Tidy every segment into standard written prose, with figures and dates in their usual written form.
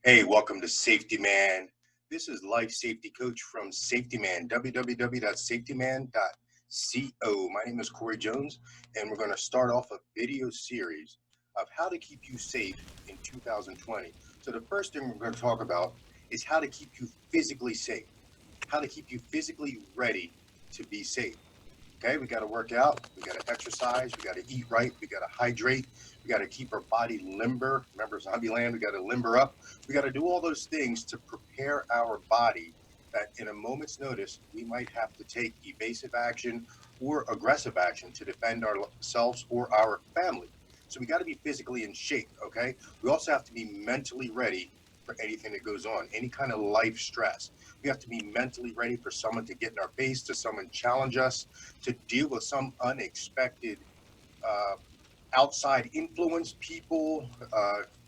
Hey, welcome to Safetyman. This is Life Safety Coach from Safetyman, www.safetyman.co. My name is Corey Jones, and we're going to start off a video series of how to keep you safe in 2020. So the first thing we're going to talk about is how to keep you physically safe, how to keep you physically ready to be safe. Okay, we got to work out, we got to exercise, we got to eat right, we got to hydrate, we got to keep our body limber. Remember Zombieland, we got to limber up. We got to do all those things to prepare our body that in a moment's notice, we might have to take evasive action or aggressive action to defend ourselves or our family. So we got to be physically in shape, okay? We also have to be mentally ready for anything that goes on, any kind of life stress. We have to be mentally ready for someone to get in our face, to someone challenge us, to deal with some unexpected uh, outside influence, people,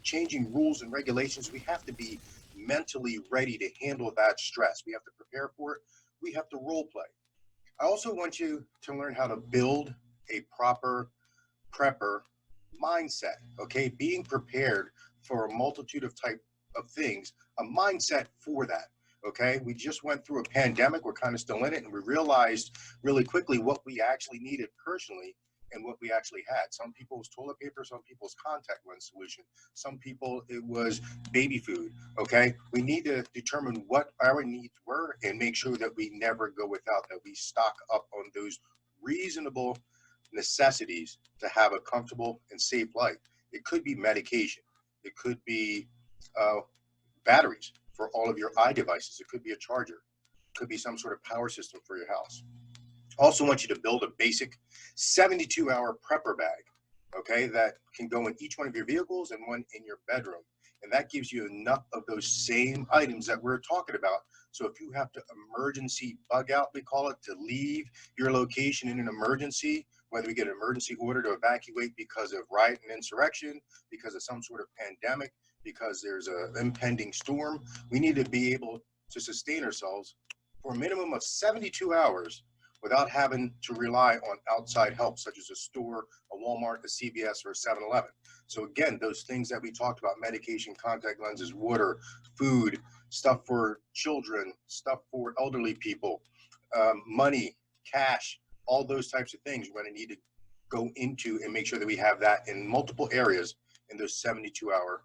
changing rules and regulations. We have to be mentally ready to handle that stress. We have to prepare for it. We have to role play. I also want you to learn how to build a proper prepper mindset. Okay, being prepared for a multitude of type of things, a mindset for that. Okay, we just went through a pandemic. We're kind of still in it, and we realized really quickly what we actually needed personally and what we actually had. Some people's toilet paper, some people's contact lens solution, some people it was baby food. Okay, we need to determine what our needs were and make sure that we never go without, that we stock up on those reasonable necessities to have a comfortable and safe life. It could be medication. It could be uh, batteries for all of your devices. It could be a charger. It could be some sort of power system for your house. Also want you to build a basic 72-hour prepper bag, okay, that can go in each one of your vehicles and one in your bedroom. And that gives you enough of those same items that we're talking about. So if you have to emergency bug out, we call it, to leave your location in an emergency, whether we get an emergency order to evacuate because of riot and insurrection, because of some sort of pandemic, because there's an impending storm, we need to be able to sustain ourselves for a minimum of 72 hours without having to rely on outside help, such as a store, a Walmart, a CVS, or a 7-Eleven. So again, those things that we talked about, medication, contact lenses, water, food, stuff for children, stuff for elderly people, money, cash, all those types of things we're going to need to go into and make sure that we have that in multiple areas in those 72-hour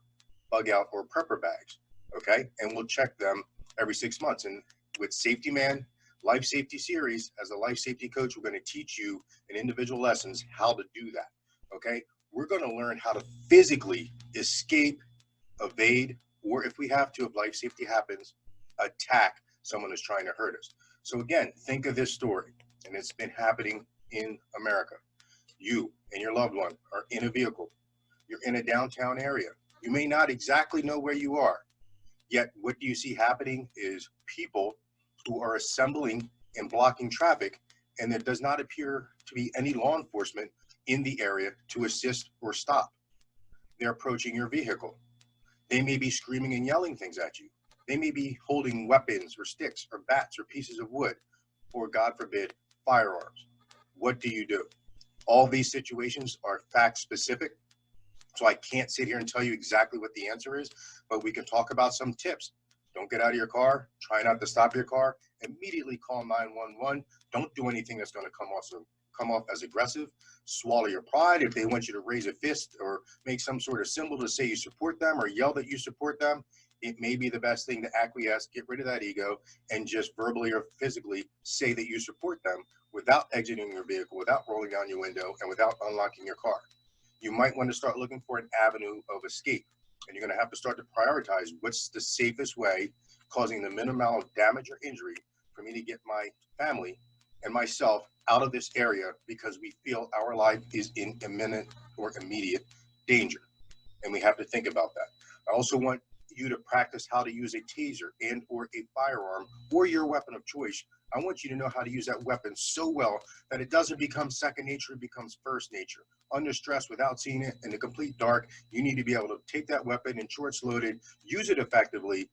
bug out or prepper bags, okay? And we'll check them every 6 months. And with Safetyman Life Safety Series, as a life safety coach, we're going to teach you in individual lessons how to do that, okay? We're going to learn how to physically escape, evade, or if we have to, if life safety happens, attack someone who's trying to hurt us. So again, think of this story, and it's been happening in America. You and your loved one are in a vehicle. You're in a downtown area. You may not exactly know where you are, yet what do you see happening is people who are assembling and blocking traffic, and there does not appear to be any law enforcement in the area to assist or stop. They're approaching your vehicle. They may be screaming and yelling things at you. They may be holding weapons or sticks or bats or pieces of wood, or God forbid, firearms. What do you do? All these situations are fact specific, so I can't sit here and tell you exactly what the answer is, but we can talk about some tips. Don't get out of your car. Try not to stop your car. Immediately call 911. Don't do anything that's going to come off as aggressive. Swallow your pride. If they want you to raise a fist or make some sort of symbol to say you support them or yell that you support them, it may be the best thing to acquiesce, get rid of that ego, and just verbally or physically say that you support them without exiting your vehicle, without rolling down your window, and without unlocking your car. You might want to start looking for an avenue of escape. And you're going to have to start to prioritize what's the safest way, causing the minimum amount of damage or injury for me to get my family and myself out of this area because we feel our life is in imminent or immediate danger. And we have to think about that. I also want you to practice how to use a taser and or a firearm or your weapon of choice. I want you to know how to use that weapon so well that it doesn't become second nature, it becomes first nature. Under stress, without seeing it in the complete dark, you need to be able to take that weapon and shorts loaded, use it effectively,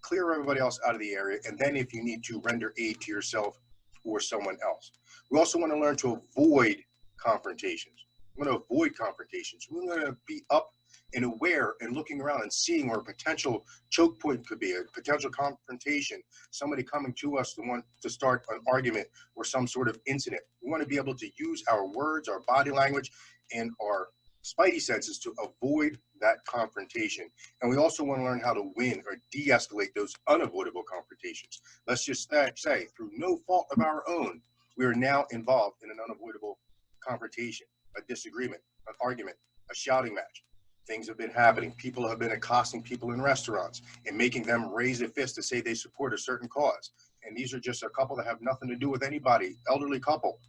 clear everybody else out of the area, and then if you need to, render aid to yourself or someone else. We also want to learn to avoid confrontations. We want to avoid confrontations. We want to be up and aware and looking around and seeing where a potential choke point could be, a potential confrontation, somebody coming to us to want to start an argument or some sort of incident. We want to be able to use our words, our body language, and our spidey senses to avoid that confrontation. And we also want to learn how to win or de-escalate those unavoidable confrontations. Let's just say, through no fault of our own, we are now involved in an unavoidable confrontation, a disagreement, an argument, a shouting match. Things have been happening. People have been accosting people in restaurants and making them raise a fist to say they support a certain cause. And these are just a couple that have nothing to do with anybody, elderly couple.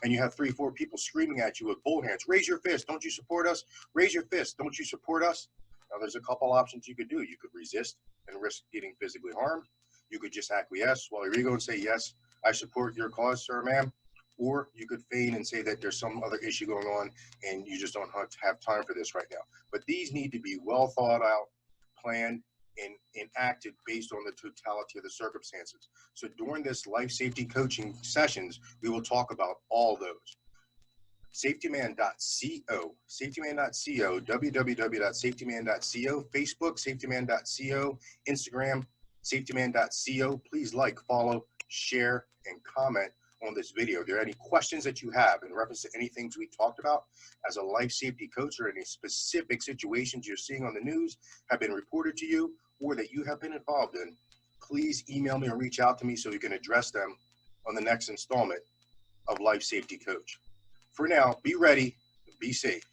And you have 3 or 4 people screaming at you with bull hands. Raise your fist. Don't you support us? Raise your fist. Don't you support us? Now, there's a couple options you could do. You could resist and risk getting physically harmed. You could just acquiesce, swallow your ego, and say, yes, I support your cause, sir, ma'am. Or you could feign and say that there's some other issue going on and you just don't have time for this right now. But these need to be well thought out, planned, and acted based on the totality of the circumstances. So during this life safety coaching sessions, we will talk about all those. Safetyman.co, safetyman.co, www.safetyman.co, Facebook, safetyman.co, Instagram, safetyman.co. Please like, follow, share, and comment on this video. If there are any questions that you have in reference to any things we talked about as a life safety coach, or any specific situations you're seeing on the news have been reported to you or that you have been involved in, please email me or reach out to me so we can address them on the next installment of Life Safety Coach. For now, be ready, be safe.